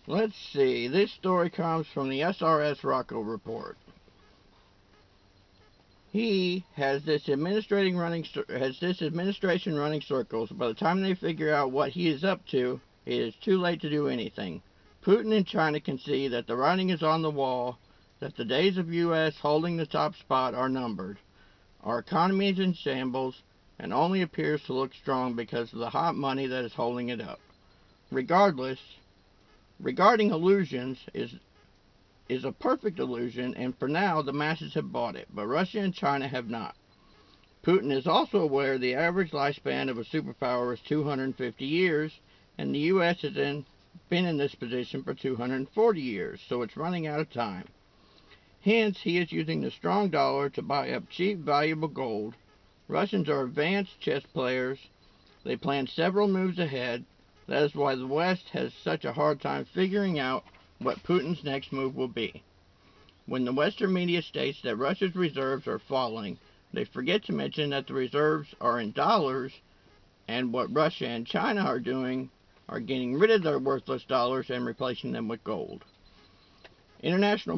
Let's see. This story comes from the SRS Rocco report. He has this administration running circles. By the time they figure out what he is up to, it is too late to do anything. Putin and China can see that the writing is on the wall, that the days of U.S. holding the top spot are numbered. Our economy is in shambles and only appears to look strong because of the hot money that is holding it up. Regarding illusions is a perfect illusion, and for now the masses have bought it, but Russia and China have not. Putin is also aware the average lifespan of a superpower is 250 years, and the U.S. has been in this position for 240 years, so it's running out of time. Hence, he is using the strong dollar to buy up cheap, valuable gold. Russians are advanced chess players. They plan several moves ahead. That is why the West has such a hard time figuring out what Putin's next move will be. When the Western media states that Russia's reserves are falling, they forget to mention that the reserves are in dollars, and what Russia and China are doing are getting rid of their worthless dollars and replacing them with gold. International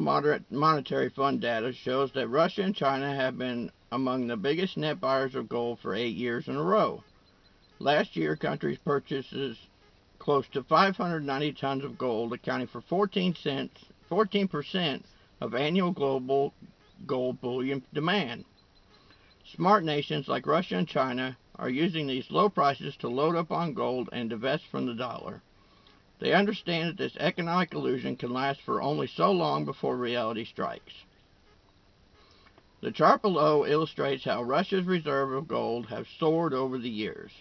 Monetary Fund data shows that Russia and China have been among the biggest net buyers of gold for 8 years in a row. Last year, countries purchased close to 590 tons of gold, accounting for 14% of annual global gold bullion demand. Smart nations like Russia and China are using these low prices to load up on gold and divest from the dollar. They understand that this economic illusion can last for only so long before reality strikes. The chart below illustrates how Russia's reserve of gold have soared over the years.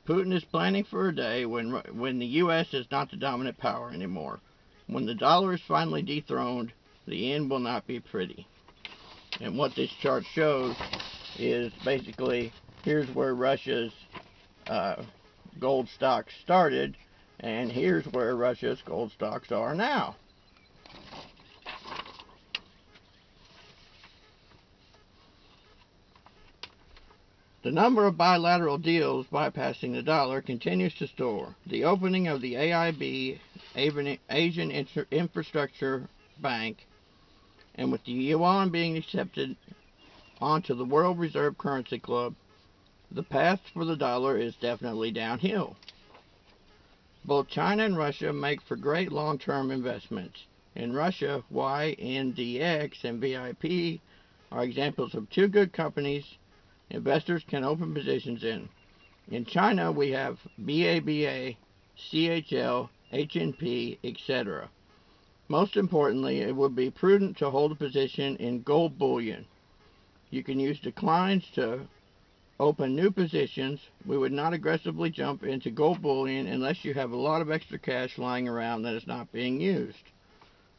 Putin is planning for a day when the U.S. is not the dominant power anymore. When the dollar is finally dethroned, the end will not be pretty. And what this chart shows is basically, here's where Russia's gold stocks started, and here's where Russia's gold stocks are now. The number of bilateral deals bypassing the dollar continues to soar. The opening of the AIB, Asian Infrastructure Bank, and with the yuan being accepted onto the World Reserve Currency Club, the path for the dollar is definitely downhill. Both China and Russia make for great long-term investments. In Russia, YNDX and VIP are examples of two good companies investors can open positions in. In China, we have BABA, CHL, HNP, etc. Most importantly, it would be prudent to hold a position in gold bullion. You can use declines to open new positions. We would not aggressively jump into gold bullion unless you have a lot of extra cash lying around that is not being used.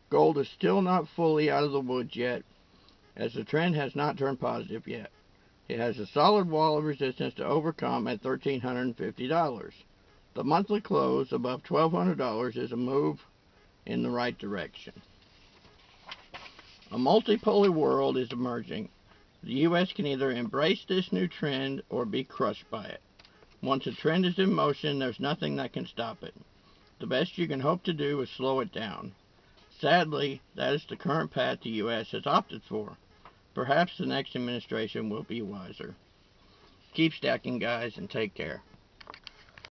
Gold is still not fully out of the woods yet, as the trend has not turned positive yet. It has a solid wall of resistance to overcome at $1,350. The monthly close above $1,200 is a move in the right direction. A multipolar world is emerging. The U.S. can either embrace this new trend or be crushed by it. Once a trend is in motion, there's nothing that can stop it. The best you can hope to do is slow it down. Sadly, that is the current path the U.S. has opted for. Perhaps the next administration will be wiser. Keep stacking, guys, and take care.